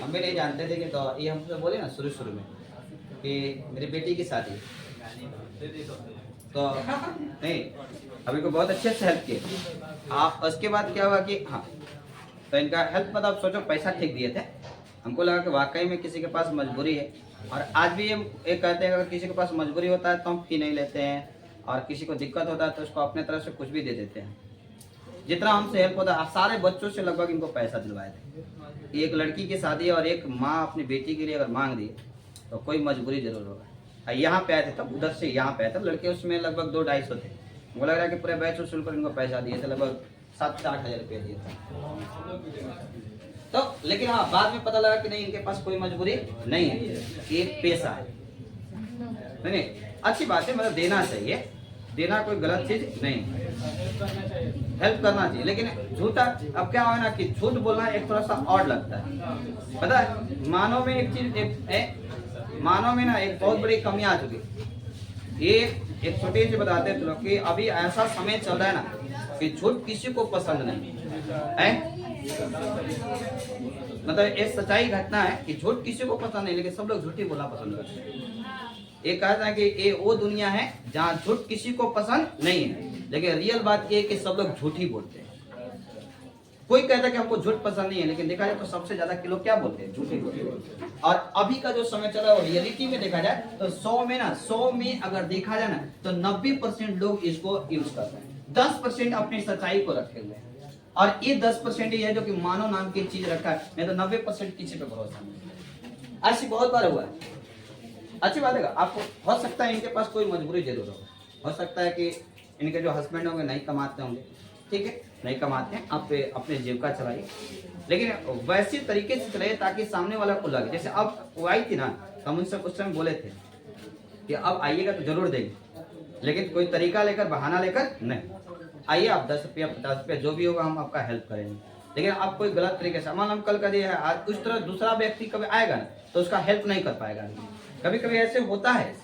हम भी नहीं जानते थे कि तो ये हमसे बोले ना शुरू शुरू में कि मेरी बेटी की शादी तो नहीं अभी को बहुत अच्छे से हेल्प किए। आप उसके बाद क्या हुआ कि हाँ तो इनका हेल्प मतलब सोचो पैसा ठीक दिए थे। हमको लगा कि वाकई में किसी के पास मजबूरी है और आज भी ये कहते हैं अगर किसी के पास मजबूरी होता है तो हम फी नहीं लेते हैं और किसी को दिक्कत होता है तो उसको अपने तरफ से कुछ भी दे देते हैं। जितना हमसे हेल्प होता है सारे बच्चों से लगभग इनको पैसा दिलवाए थे। एक लड़की की शादी और एक माँ अपनी बेटी के लिए अगर मांग दी तो कोई मजबूरी जरूर होगा। यहाँ पे आए थे तब उधर से यहाँ पे आए थे लड़के उसमें लगभग 200-250 थे। मुझे लग रहा है कि पूरे बैच वसूल कर इनको पैसा दिए थे लगभग 7-8 हज़ार रुपये दिए थे। तो लेकिन हाँ बाद में पता लगा कि नहीं इनके पास कोई मजबूरी नहीं है, ये पेशा है। नहीं अच्छी बात है मतलब देना चाहिए, देना कोई गलत चीज नहीं, हेल्प करना चाहिए। लेकिन झूठा अब क्या हुआ ना कि झूठ बोलना एक थोड़ा सा ऑड लगता है। पता है मानव में एक चीज मानव में ना एक बहुत बड़ी कमी आ चुकी। ये एक छोटी सी बताते थे लोग कि अभी ऐसा समय चल रहा है ना कि झूठ किसी को पसंद नहीं है। मतलब एक सच्चाई घटना है कि झूठ किसी को पसंद नहीं लेकिन सब लोग झूठी बोलना पसंद करते हैं। ये कहता है कि ये वो दुनिया है जहाँ झूठ किसी को पसंद नहीं है लेकिन रियल बात ये है कि सब लोग झूठ ही बोलते हैं। कोई कहता है कि हमको झूठ पसंद नहीं है लेकिन देखा जाए तो सबसे ज्यादा के लोग क्या बोलते हैं, झूठ ही बोलते हैं। और अभी का जो समय चला है रियलिटी में देखा जाए तो 100 में अगर देखा जाए ना तो 90% लोग इसको यूज करते हैं, 10% अपनी सच्चाई को रखे हुए हैं और ये 10% ही है जो कि मानव नाम की चीज रखा है, नहीं तो 90% किसी पे भरोसा नहीं। ऐसी बहुत बार हुआ है। अच्छी बात है आपको हो सकता है इनके पास कोई मजबूरी जरूर हो सकता है कि इनके जो हस्बैंड होंगे नहीं कमाते होंगे, ठीक है नहीं कमाते हैं, आप अपने जीविका चलाइए लेकिन वैसे तरीके से चलाइए ताकि सामने वाला को लगे। जैसे अब वो आई थी ना हम उनसे उस समय बोले थे कि अब आइएगा तो जरूर देंगे लेकिन कोई तरीका लेकर बहाना लेकर नहीं, आइए आप 10 रुपया 50 रुपया जो भी होगा हम आपका हेल्प करेंगे। लेकिन आप कोई गलत तरीके से मान हम कल कर दिए है आज उस तरह दूसरा व्यक्ति कभी आएगा ना तो उसका हेल्प नहीं कर पाएगा। कभी कभी ऐसे होता है,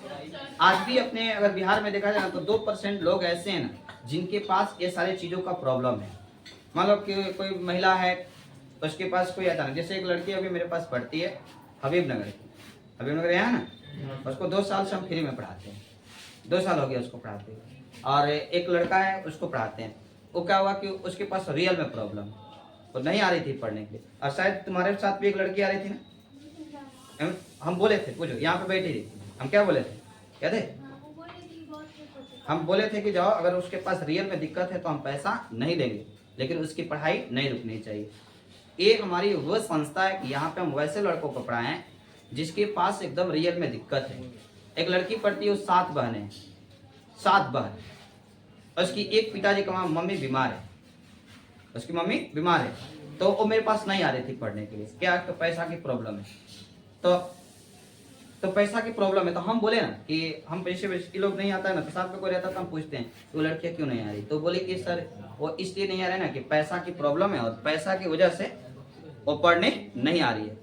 आज भी अपने अगर बिहार में देखा जाए ना तो 2% लोग ऐसे हैं ना जिनके पास ये सारी चीज़ों का प्रॉब्लम है। मान लो कि कोई महिला है तो उसके पास कोई अचानक जैसे एक लड़की अभी मेरे पास पढ़ती है हबीबनगर यहाँ ना, उसको 2 साल से हम फ्री में पढ़ाते हैं, 2 साल हो गया उसको पढ़ाते हैं। और एक लड़का है उसको पढ़ाते हैं, वो क्या हुआ कि उसके पास रियल में प्रॉब्लम वो नहीं आ रही थी पढ़ने के लिए। और शायद तुम्हारे साथ भी एक लड़की आ रही थी ना, हम बोले थे पूछो यहाँ पे बैठी थी, हम क्या बोले थे, क्या थे हम बोले थे कि जाओ अगर उसके पास रियल में दिक्कत है तो हम पैसा नहीं देंगे लेकिन उसकी पढ़ाई नहीं रुकनी चाहिए। ये हमारी वो संस्था है कि यहाँ पे हम वैसे लड़कों को पढ़ाएं जिसके पास एकदम रियल में दिक्कत है। एक लड़की पढ़ती है, 7 बहनें, 7 बहन, उसकी एक पिताजी का मम्मी बीमार है, उसकी मम्मी बीमार है तो वो मेरे पास नहीं आ रही थी पढ़ने के लिए, क्या तो पैसा की प्रॉब्लम है। तो पैसा की प्रॉब्लम है तो हम बोले ना कि हम पैसे ये लोग नहीं आता है ना तो साथ में कोई रहता तो हम पूछते हैं तो लड़कियां क्यों नहीं आ रही, तो बोले कि सर वो इसलिए नहीं आ रहे ना कि पैसा की प्रॉब्लम है और पैसा की वजह से वो पढ़ने नहीं आ रही है।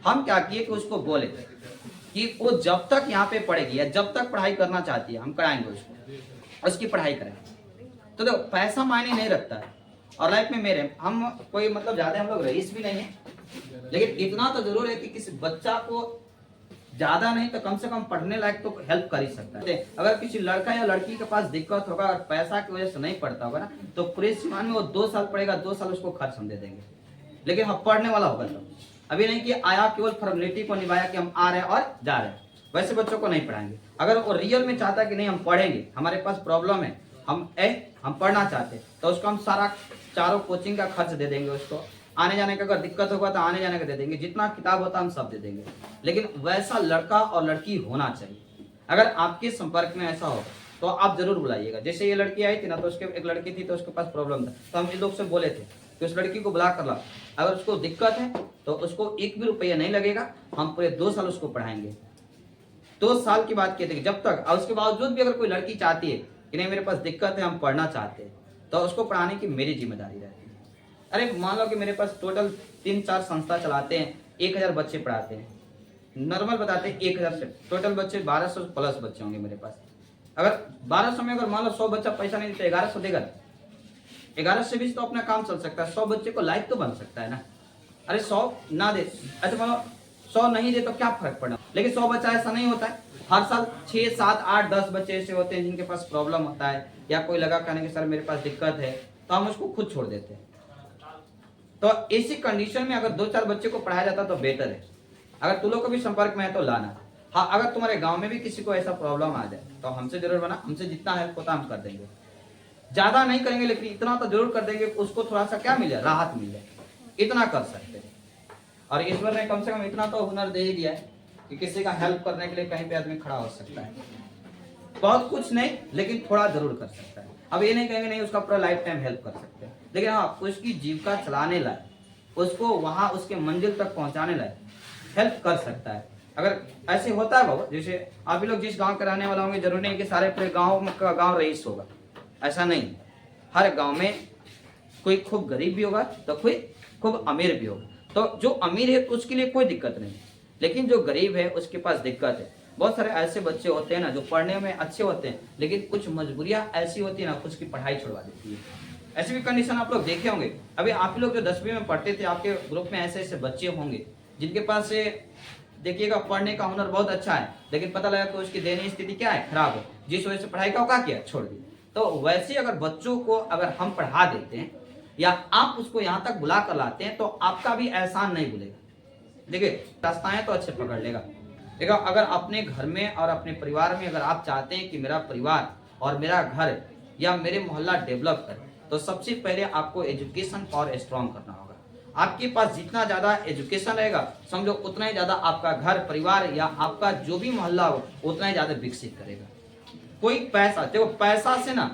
हम क्या किए कि उसको बोले कि वो जब तक यहाँ पे पढ़ेगी या जब तक पढ़ाई करना चाहती है हम कराएंगे उसको, उसकी पढ़ाई कराएंगे। तो देखो पैसा मायने नहीं रखता है और लाइफ में मेरे हम कोई मतलब ज्यादा हम लोग रईस भी नहीं है लेकिन इतना तो जरूर है कि किसी बच्चा को ज्यादा नहीं तो कम से कम पढ़ने लायक तो हेल्प कर ही सकता है। अगर किसी लड़का या लड़की के पास दिक्कत होगा और पैसा की वजह से नहीं पढ़ता होगा ना तो पूरे सीमान में वो 2 साल पढ़ेगा, 2 साल उसको खर्च हम दे देंगे लेकिन हम पढ़ने वाला होगा तो अभी नहीं कि आया केवल फॉर्मेलिटी को निभाया कि हम आ रहे हैं और जा रहे हैं, वैसे बच्चों को नहीं पढ़ाएंगे। अगर वो रियल में चाहता है कि नहीं हम पढ़ेंगे, हमारे पास प्रॉब्लम है, हम पढ़ना चाहते तो उसको हम सारा चारों कोचिंग का खर्च दे देंगे, उसको आने जाने का अगर दिक्कत होगा तो आने जाने का दे देंगे, जितना किताब होता है हम सब दे देंगे। लेकिन वैसा लड़का और लड़की होना चाहिए। अगर आपके संपर्क में ऐसा हो तो आप जरूर बुलाइएगा। जैसे ये लड़की आई थी ना तो उसके एक लड़की थी तो उसके पास प्रॉब्लम था तो हम इन लोग से बोले थे कि उस लड़की को बुला कर ला, अगर उसको दिक्कत है तो उसको 1 भी रुपया नहीं लगेगा, हम पूरे 2 साल उसको पढ़ाएंगे। 2 साल की बात कहते जब तक, और उसके बावजूद भी अगर कोई लड़की चाहती है कि नहीं मेरे पास दिक्कत है हम पढ़ना चाहते हैं तो उसको पढ़ाने की मेरी जिम्मेदारी रहती है। अरे मान लो कि मेरे पास टोटल 3-4 संस्था चलाते हैं, 1000 बच्चे पढ़ाते हैं, नॉर्मल बताते हैं 1000 से टोटल बच्चे 1200 प्लस बच्चे होंगे मेरे पास। अगर 1200 में अगर मान लो 100 बच्चा पैसा नहीं देता 1100 देगा, 1100 से भी तो अपना काम चल सकता है, 100 बच्चे को लाइफ तो बन सकता है ना। अरे 100 ना दे, अच्छा मानो 100 नहीं दे तो क्या फर्क पड़ा, लेकिन 100 बच्चा ऐसा नहीं होता है। हर साल 6, 7, 8, 10 बच्चे ऐसे होते हैं जिनके पास प्रॉब्लम होता है, या कोई लगा कहने कि सर मेरे पास दिक्कत है, तो हम उसको खुद छोड़ देते हैं। तो ऐसी कंडीशन में अगर 2-4 बच्चे को पढ़ाया जाता तो बेटर है। अगर तुम लोग को भी संपर्क में है तो लाना। हाँ, अगर तुम्हारे गांव में भी किसी को ऐसा प्रॉब्लम आ जाए तो हमसे जरूर बना, हमसे जितना हेल्प होता हम कर देंगे। ज्यादा नहीं करेंगे लेकिन इतना तो जरूर कर देंगे, उसको थोड़ा सा क्या मिले, राहत मिले, इतना कर सकते हैं। और ईश्वर ने कम से कम इतना तो हुनर दे ही दिया है कि किसी का हेल्प करने के लिए कहीं पे आदमी खड़ा हो सकता है। बहुत कुछ नहीं लेकिन थोड़ा जरूर कर सकता है। अब ये नहीं कहेंगे नहीं उसका पूरा लाइफ टाइम हेल्प कर सकते हैं, लेकिन हाँ उसकी जीविका चलाने लायक, उसको वहां उसके मंजिल तक पहुंचाने लायक हेल्प कर सकता है। अगर ऐसे होता है बाबा, जैसे आप लोग जिस गांव के रहने वाला होंगे, जरूरी नहीं कि सारे पूरे गांव का गांव रईस होगा, ऐसा नहीं। हर गांव में कोई खूब गरीब भी होगा तो कोई खूब अमीर भी होगा। तो जो अमीर है उसके लिए कोई दिक्कत नहीं, लेकिन जो गरीब है उसके पास दिक्कत है। बहुत सारे ऐसे बच्चे होते हैं ना जो पढ़ने में अच्छे होते हैं, लेकिन कुछ मजबूरियां ऐसी होती है ना उसकी पढ़ाई छुड़वा देती है। ऐसी भी कंडीशन आप लोग देखे होंगे। अभी आप लोग जो 10वीं में पढ़ते थे, आपके ग्रुप में ऐसे ऐसे बच्चे होंगे जिनके पास से देखिएगा पढ़ने का हुनर बहुत अच्छा है, लेकिन पता लगा कि उसकी दयनीय स्थिति क्या है, खराब है, जिस वजह से पढ़ाई का क्या किया, छोड़ दी। तो वैसे अगर बच्चों को अगर हम पढ़ा देते हैं या आप उसको यहाँ तक बुला कर लाते हैं तो आपका भी एहसान नहीं भूलेगा। देखिए रास्ताएं तो अच्छे पकड़ लेगा। देखो अगर अपने घर में और अपने परिवार में अगर आप चाहते हैं कि मेरा परिवार और मेरा घर या मेरे मोहल्ला डेवलप करे, तो सबसे पहले आपको एजुकेशन और स्ट्रॉन्ग करना होगा। आपके पास जितना ज्यादा एजुकेशन रहेगा, समझो उतना ही ज्यादा आपका घर परिवार या आपका जो भी मोहल्ला हो उतना ही ज्यादा विकसित करेगा। कोई पैसा, देखो पैसा से ना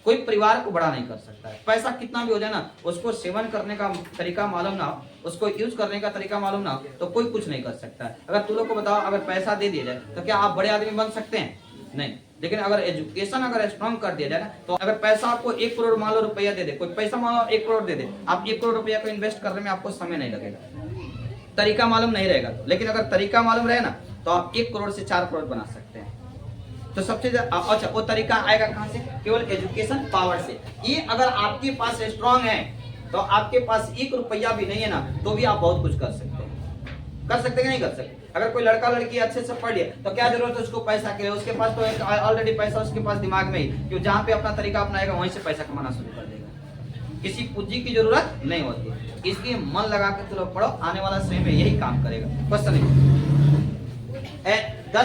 कोई परिवार को बड़ा नहीं कर सकता है। पैसा कितना भी हो जाए ना, उसको सेवन करने का तरीका मालूम ना हो, उसको यूज करने का तरीका मालूम ना हो, तो कोई कुछ नहीं कर सकता है। अगर तुम लोग को बताओ, अगर पैसा दे दिया जाए तो क्या आप बड़े आदमी बन सकते हैं? नहीं। लेकिन अगर एजुकेशन अगर स्ट्रॉन्ग कर दिया जाए ना, तो अगर पैसा आपको 1 करोड़ मान लो रुपया दे दे, कोई पैसा मान लो 1 करोड़ दे दे, आप 1 करोड़ रुपया को इन्वेस्ट करने में आपको समय नहीं लगेगा, तरीका मालूम नहीं रहेगा। लेकिन अगर तरीका मालूम रहे ना, तो आप 1 करोड़ से 4 करोड़ बना सकते हैं। तो सबसे अच्छा वो तरीका आएगा कहां से? केवल एजुकेशन पावर से। ये अगर आपके पास स्ट्रॉन्ग है तो आपके पास 1 रुपया भी नहीं है ना, तो भी आप बहुत कुछ कर सकते हैं। कर सकते कि नहीं कर सकते? अगर कोई लड़का लड़की अच्छे से पढ़ लिया तो क्या जरूरत है उसको पैसा के लिए? उसके पास तो ऑलरेडी पैसा उसके पास दिमाग में ही, क्यों जहां पे अपना तरीका अपनाएगा वहीं से पैसा कमाना शुरू कर देगा। किसी पूंजी की जरूरत नहीं होती। इसलिए मन लगा के तुम लोग पढ़ो, आने वाला समय में यही काम करेगा। क्वेश्चन